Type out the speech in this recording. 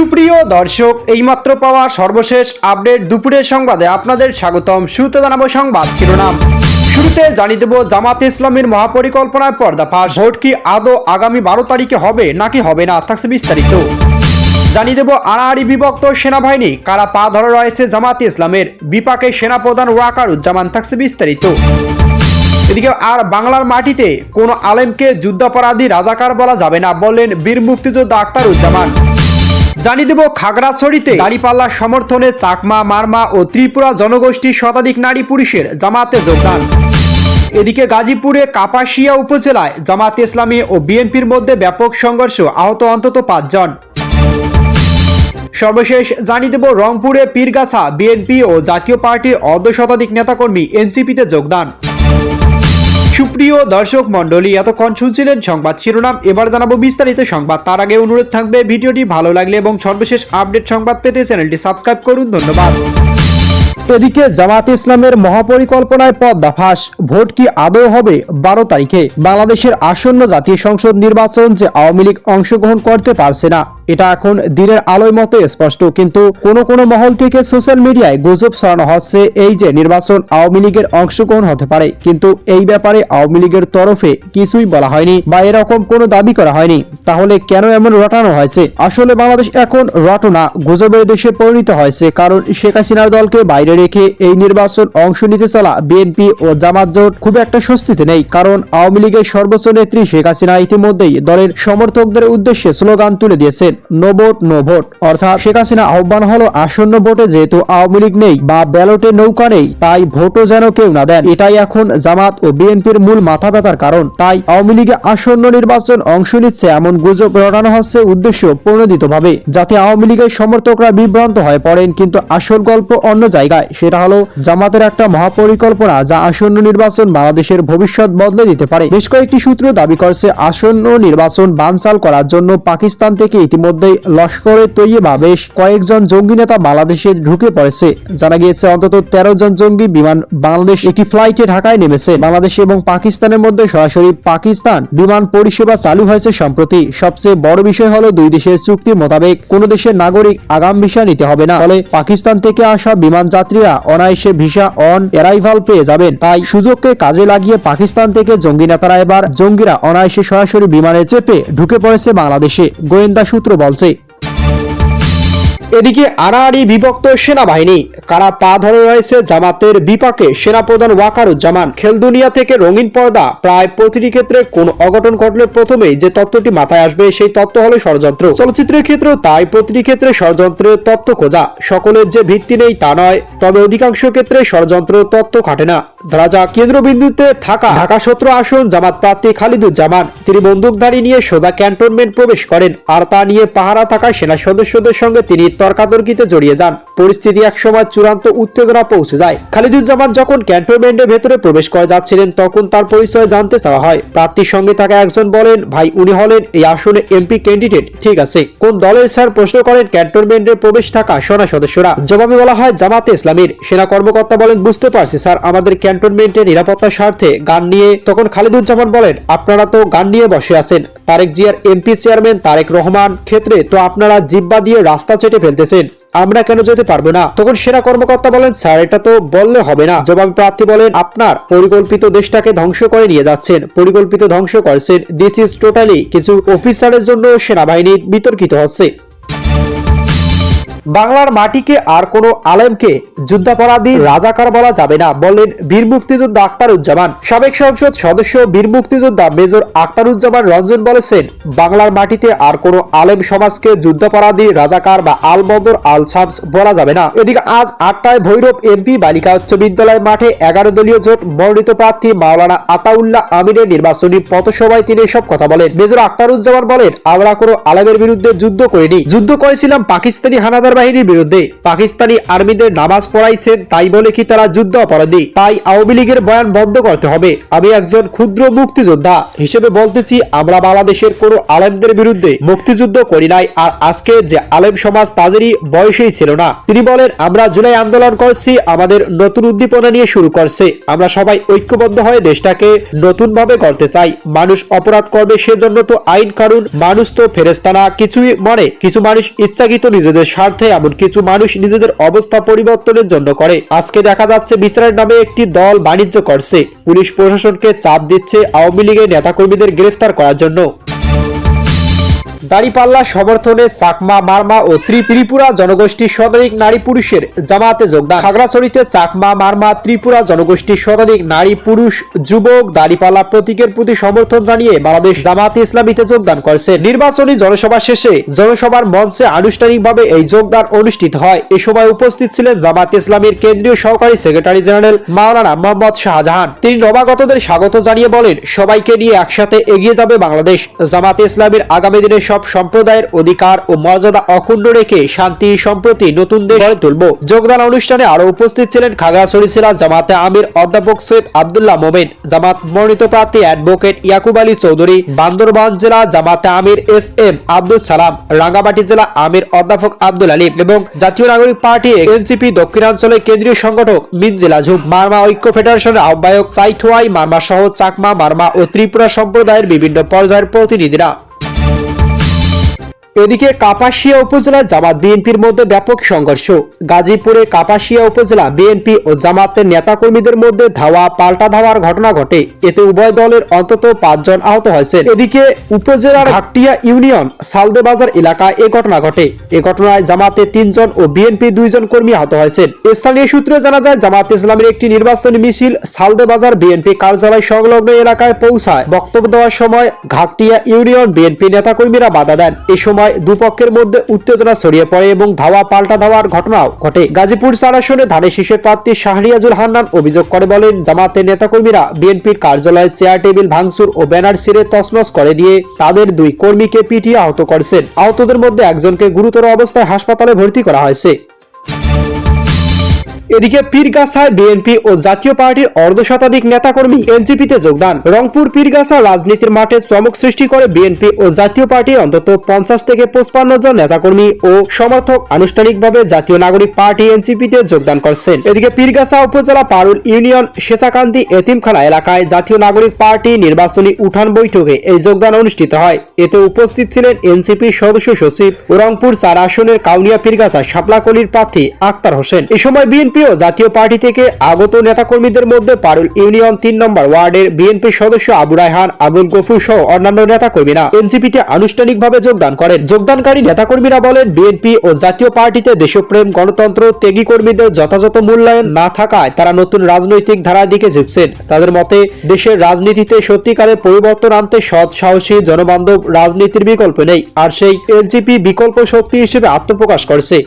সুপ্রিয় দর্শক, এইমাত্র পাওয়া সর্বশেষ আপডেট দুপুরের সংবাদে আপনাদের স্বাগতম। শুরুতে জানাবো সংবাদ শিরোনাম। শুরুতে জানিয়ে দেব জামাতে ইসলামীর মহাপরিকল্পনায় পর্দাফাঁস। ভোট কি আদৌ আগামী 12 তারিখে হবে নাকি হবে না, থাকছে বিস্তারিত। জানিয়ে দেব আড়াআড়ি বিভক্ত সেনাবাহিনী, কারা পা ধরে রয়েছে জামাতে ইসলামের, বিপাকে সেনাপ্রধান ওয়াকারুজ্জামান, থাকছে বিস্তারিত। এদিকে আর বাংলার মাটিতে কোনো আলেমকে যুদ্ধাপরাধী রাজাকার বলা যাবে না, বললেন বীর মুক্তিযোদ্ধা আখতারুজ্জামান। জানিয়ে দেব খাগড়াছড়িতে দাঁড়িপাল্লার সমর্থনে চাকমা, মারমা ও ত্রিপুরা জনগোষ্ঠীর শতাধিক নারী পুরুষের জামাতে যোগদান। এদিকে গাজীপুরে কাপাসিয়া উপজেলায় জামাতে ইসলামী ও বিএনপির মধ্যে ব্যাপক সংঘর্ষ, আহত অন্তত 5 জন। সর্বশেষ জানিয়ে দেব রংপুরে পীরগাছা বিএনপি ও জাতীয় পার্টির অর্ধশতাধিক নেতাকর্মী এনসিপিতে যোগদান। সুপ্রিয় দর্শক মন্ডলী, এতক্ষণ শুনছিলেন সংবাদ শিরোনাম, এবার জানাবো বিস্তারিত সংবাদ। তার আগে অনুরোধ থাকবে ভিডিওটি ভালো লাগলে এবং সর্বশেষ আপডেট সংবাদ পেতে চ্যানেলটি সাবস্ক্রাইব করুন। ধন্যবাদ। এদিকে জামাতে ইসলামের মহাপরিকল্পনায় পর্দাফাঁস। ভোট কি আদৌ হবে 12 তারিখে? বাংলাদেশের আসন্ন জাতীয় সংসদ নির্বাচন যে আওয়ামী লীগ অংশগ্রহণ করতে পারছে না, এটা এখন দিনের আলোয় মতে স্পষ্ট। কিন্তু কোন মহল থেকে সোশ্যাল মিডিয়ায় গুজব ছড়ানো হচ্ছে এই যে নির্বাচন আওয়ামী লীগের অংশগ্রহণ হতে পারে, কিন্তু এই ব্যাপারে আওয়ামী লীগের তরফে কিছুই বলা হয়নি বা এরকম কোনো দাবি করা হয়নি। তাহলে কেন এমন রটানো হয়েছে? আসলে বাংলাদেশ এখন রটনা গুজবের দেশে পরিণত হয়েছে, কারণ শেখ হাসিনার দলকে বাইরে রেখে এই নির্বাচন অংশ নিতে চলা বিএনপি ও জামাত জোট খুব একটা স্বস্তিতে নেই। কারণ আওয়ামী লীগের সর্বোচ্চ নেত্রী শেখ হাসিনা ইতিমধ্যেই দলের সমর্থকদের উদ্দেশ্যে স্লোগান তুলে দিয়েছেন, নো ভোট নো ভোট। অর্থাৎ শেখ হাসিনা আহ্বান হলো আসন্ন ভোটে যেহেতু আওয়ামী লীগ নেই বা ব্যালটে নৌকা নেই, তাই ভোটও যেন কেউ না দেন। এটাই এখন জামাত ও বিএনপির মূল মাথা ব্যথার কারণ। তাই আওয়ামী লীগে আসন্ন নির্বাচন অংশ নিচ্ছে এমন গুজব রটানো হচ্ছে উদ্দেশ্য প্রণোদিতভাবে, যাতে আওয়ামী লীগের সমর্থকরা বিভ্রান্ত হয়ে পড়েন। কিন্তু আসল গল্প অন্য জায়গায়। সেটা হলো জামাতের একটা মহাপরিকল্পনা যা আসন্ন নির্বাচন বাংলাদেশের ভবিষ্যৎ বদলে দিতে পারে। বেশ কয়েকটি সূত্র দাবি করছে আসন্ন নির্বাচন বানচাল করার জন্য পাকিস্তান থেকে ইতিমধ্যেই লস্করে তৈয়বা বেশ কয়েকজন জঙ্গি নেতা বাংলাদেশে ঢুকে পড়েছে। জানা গিয়েছে অন্তত 13 জন জঙ্গি বিমান বাংলাদেশ একটি ফ্লাইটে ঢাকায় নেমেছে। বাংলাদেশ এবং পাকিস্তানের মধ্যে সরাসরি পাকিস্তান বিমান পরিষেবা চালু হয়েছে সম্প্রতি। সবচেয়ে বড় বিষয় হলো দুই দেশের চুক্তি মোতাবেক কোন দেশের নাগরিক আগাম ভিসা নিতে হবে না। ফলে পাকিস্তান থেকে আসা বিমান যাত্রীরা অনায়াসে ভিসা অন অ্যারাইভাল পেয়ে যাবেন। তাই সুযোগকে কাজে লাগিয়ে পাকিস্তান থেকে জঙ্গি নেতারা এবার জঙ্গিরা অনায়াসে সরাসরি বিমানে চেপে ঢুকে পড়েছে বাংলাদেশে, গোয়েন্দা সূত্র বলছে। এদিকে আড়াআড়ি বিভক্ত সেনাবাহিনী, কারা পা ধরে রয়েছে জামাতের বিপাকে সেনাপ্রধান ওয়াকারুজ্জামান। খেলদুনিয়া থেকে রঙিন পর্দা, প্রায় প্রতিটি ক্ষেত্রে কোন অঘটন ঘটলে প্রথমেই যে তত্ত্বটি মাথায় আসবে সেই তত্ত্ব হলো ষড়যন্ত্র। চলচ্চিত্রের ক্ষেত্রেও তাই, প্রতিটি ক্ষেত্রে ষড়যন্ত্রের তত্ত্ব খোঁজা। সকলের যে ভিত্তি নেই তা নয়, তবে অধিকাংশ ক্ষেত্রে ষড়যন্ত্র তত্ত্ব খাটে না। ধরা যাক কেন্দ্রবিন্দুতে থাকা ঢাকা 17 আসন জামাত প্রার্থী খালিদুজ্জামান, তিনি বন্দুকধারী নিয়ে সোজা ক্যান্টনমেন্ট প্রবেশ করেন, আর তা নিয়ে পাহারা থাকা সেনা সদস্যদের সঙ্গে তিনি তর্কাতর্কিতে জড়িয়ে যান। পরিস্থিতি একসময় চূড়ান্ত উত্তেজনা পৌঁছে যায়। খালিদুজ্জামান যখন ক্যান্টনমেন্টের ভেতরে প্রবেশ করে যাচ্ছিলেন, তখন তার পরিচয় জানতে চাওয়া হয়। প্রার্থীর সঙ্গে থাকা একজন বলেন, ভাই উনি হলেন এই আসনে এমপি ক্যান্ডিডেট। ঠিক আছে, কোন দলের স্যার? প্রশ্ন করেন ক্যান্টনমেন্টে প্রবেশ থাকা সেনা সদস্যরা। জবাবে বলা হয় জামাতে ইসলামীর। সেনা কর্মকর্তা বলেন, বুঝতে পারছি স্যার, আমাদের ক্যান্টনমেন্টের নিরাপত্তার স্বার্থে গান নিয়ে। তখন খালিদুজ্জামান বলেন, আপনারা তো গান নিয়ে বসে আছেন, তারেক জিয়ার এমপি চেয়ারম্যান তারেক রহমান ক্ষেত্রে তো আপনারা জিব্বা দিয়ে রাস্তা চেটে ফেলতেছেন, আমরা কেন যেতে পারবো না? তখন সেনা কর্মকর্তা বলেন, স্যার এটা তো বললে হবে না। জবাবে প্রার্থী বলেন, আপনার পরিকল্পিত দেশটাকে ধ্বংস করে নিয়ে যাচ্ছেন, পরিকল্পিত ধ্বংস করছেন। দিস ইজ টোটালি কিছু অফিসারের জন্য সেনাবাহিনী বিতর্কিত হচ্ছে। বাংলার মাটিকে আর কোনো আলেমকে যুদ্ধাপরাধী রাজাকার বলা যাবে না, বললেন বীর মুক্তিযোদ্ধা আখতারুজ্জামান। সাবেক সংসদ সদস্য বীর মুক্তিযোদ্ধা মেজর আখতারুজ্জামান রঞ্জন বলেছেন, বাংলার মাটিতে আর কোনো আলেম সমাজকে যুদ্ধাপরাধী রাজাকার বা আল বদর আল শামস বলা যাবে না। এদিকে আজ 8টায় ভৈরব এমপি বালিকা উচ্চ বিদ্যালয় মাঠে 11 দলীয় জোট মনোনীত প্রার্থী মাওলানা আতাউল্লাহ আমিরের নির্বাচনী পথসভায় তিনি এসব কথা বলেন। মেজর আখতারুজ্জামান বলেন, আমরা কোনো আলেমের বিরুদ্ধে যুদ্ধ করিনি, যুদ্ধ করেছিলাম পাকিস্তানি হানাদার সেনাবাহিনীর বিরুদ্ধে পাকিস্তানি আর্মিদের নামাজ পড়াইছেন, তাই বলে কি তারা যুদ্ধ অপরাধী? তাই আওয়ামী লীগের বয়ান বন্ধ করতে হবে। আমি একজন ক্ষুদ্র মুক্তিযোদ্ধা হিসেবে বলতেছি, আমরা বাংলাদেশের কোন আলেমদের বিরুদ্ধে মুক্তিযুদ্ধ করি নাই। আর আজকে যে আলেম সমাজ তাদেরই বয়সেই ছিল না। তিনি বলেন, আমরা জুলাই আন্দোলন করছি, আমাদের নতুন উদ্দীপনা নিয়ে শুরু করছে। আমরা সবাই ঐক্যবদ্ধ হয়ে দেশটাকে নতুন ভাবে করতে চাই। মানুষ অপরাধ করবে, সেজন্য তো আইন কানুন, মানুষ তো ফেরেশতা না। কিছুই মনে কিছু মানুষ ইচ্ছাকৃত নিজেদের স্বার্থে, এমন কিছু মানুষ নিজেদের অবস্থা পরিবর্তনের জন্য করে। আজকে দেখা যাচ্ছে বিচারের নামে একটি দল বাণিজ্য করছে, পুলিশ প্রশাসনকে চাপ দিচ্ছে আওয়ামী লীগের নেতাকর্মীদের গ্রেফতার করার জন্য। দাড়িপাল্লা সমর্থনে চাকমা, মারমা ও ত্রিপুরা জনগোষ্ঠীর শতাধিক নারী পুরুষের জামাতে যোগদান। খাগড়াছড়িতে চাকমা, মারমা, ত্রিপুরা জনগোষ্ঠীর শতাধিক নারী পুরুষ যুবক দাড়িপাল্লা প্রতীকের প্রতি সমর্থন জানিয়ে বাংলাদেশ জামাতে ইসলামীতে যোগদান করেছে। নির্বাচনী জনসভা শেষে জনসভার মঞ্চে আনুষ্ঠানিকভাবে এই যোগদান অনুষ্ঠিত হয়। এ সময় উপস্থিত ছিলেন জামাতে ইসলামীর কেন্দ্রীয় সহকারী সেক্রেটারি জেনারেল মাওলানা মোহাম্মদ শাহজাহান। তিনি নবাগতদের স্বাগত জানিয়ে বলেন, সবাইকে নিয়ে একসাথে এগিয়ে যাবে বাংলাদেশ। জামাতে ইসলামীর আগামী দিনে সব সম্প্রদায়ের অধিকার ও মর্যাদা অক্ষুণ্ণ রেখে শান্তি সম্প্রতি নতুন দেশ গড়ে তুলব। যোগদান অনুষ্ঠানে আরো উপস্থিত ছিলেন খাগড়াছড়ি জেলা জামাতে আমির অধ্যাপক সৈয়দ আব্দুল্লাহ মোমেন, জামাত মনোনীত প্রার্থী অ্যাডভোকেট ইয়াকুব আলী চৌধুরী, বান্দরবান জেলা জামাতে আমির এস.এম. আব্দুল সালাম, রাঙ্গামাটি জেলা আমির অধ্যাপক আব্দুল আলিম এবং জাতীয় নাগরিক পার্টি এনসিপি দক্ষিণাঞ্চলের কেন্দ্রীয় সংগঠক মিনজিলা ঝুম, মারমা ঐক্য ফেডারেশনের আহ্বায়ক সাইথওয়াই মারমা সহ চাকমা, মারমা ও ত্রিপুরা সম্প্রদায়ের বিভিন্ন পর্যায়ের প্রতিনিধিরা। এদিকে কাপাসিয়া উপজেলা জামাত বিএনপির মধ্যে ব্যাপক সংঘর্ষ। গাজীপুরে কাপাসিয়া উপজেলা বিএনপি ও জামাতের নেতাকর্মীদের মধ্যে ধাওয়া পাল্টা ধাওয়ার ঘটনা ঘটে। এতে উভয় দলের অন্তত 5 জন আহত হয়েছেন। এদিকে উপজেলার ঘাটিয়া ইউনিয়ন সালদে বাজার এলাকায় এ ঘটনা ঘটে। এ ঘটনায় জামাতে 3 জন ও বিএনপি 2 জন কর্মী আহত হয়েছেন। স্থানীয় সূত্রে জানা যায়, জামাত ইসলামের একটি নির্বাচনী মিছিল সালদে বাজার বিএনপি কার্যালয় সংলগ্ন এলাকায় পৌঁছায়। বক্তব্য দেওয়ার সময় ঘাটিয়া ইউনিয়ন বিএনপি নেতাকর্মীরা বাধা দেন। এই সময় দুপক্ষের মধ্যে উত্তেজনা ছড়িয়ে পড়ে এবং ধাওয়া পাল্টা ধাওয়ার ঘটনাও ঘটে। গাজীপুর 4 আসনে ধানের শীষের প্রার্থী শাহরিয়াজুল হান্নান অভিযোগ করে বলেন, জামাতের নেতাকর্মীরা বিএনপির কার্যালয়ে চেয়ার টেবিল ভাঙচুর ও ব্যানার ছিঁড়ে তছনছ করে দিয়ে তাদের 2 কর্মীকে পিটিয়ে আহত করেছেন। আহতদের মধ্যে একজনকে গুরুতর অবস্থায় হাসপাতালে ভর্তি করা হয়েছে। এদিকে পীরগাছায় বিএনপি ও জাতীয় পার্টির অর্ধশতাধিক নেতাকর্মী এনসিপিতে যোগদান। রংপুর পীরগাছা রাজনীতির মাঠে চমক সৃষ্টি করে বিএনপি ও জাতীয় পার্টির অন্তত 50 থেকে 55 জন নেতাকর্মী ও সমর্থক আনুষ্ঠানিকভাবে জাতীয় নাগরিক পার্টি এনসিপিতে যোগদান করছেন। এদিকে পীরগাছা উপজেলা পারুল ইউনিয়ন শেচাকান্দি এতিমখানা এলাকায় জাতীয় নাগরিক পার্টি নির্বাচনী উঠান বৈঠকে এই যোগদান অনুষ্ঠিত হয়। এতে উপস্থিত ছিলেন এনসিপির সদস্য সচিব ও রংপুর 4 আসনের কাউনিয়া পীরগাছা শাপলাকলির প্রার্থী আক্তার হোসেন। এই সময় বিএনপি ও জাতীয় পার্টি থেকে আগত নেতাকর্মীদের মধ্যে পারুল ইউনিয়ন 3 নম্বর ওয়ার্ডের বিএনপি সদস্য আবু রায়হান, আবুল গফুর সহ অন্যান্য নেতাকর্মীরা এনসিপিতে আনুষ্ঠানিকভাবে যোগদান করেন। যোগদানকারী নেতাকর্মীরা বলেন, বিএনপি ও জাতীয় পার্টিতে দেশপ্রেম, গণতন্ত্র, ত্যাগী কর্মীদের যথাযথ মূল্যায়ন না থাকায় তারা নতুন রাজনৈতিক ধারার দিকে ঝুঁকছেন। তাদের মতে, দেশের রাজনীতিতে সত্যিকারের পরিবর্তন আনতে সৎ, সাহসী, জনবান্ধব রাজনীতির বিকল্প নেই। আর সেই এনসিপি বিকল্প শক্তি হিসেবে আত্মপ্রকাশ করছে।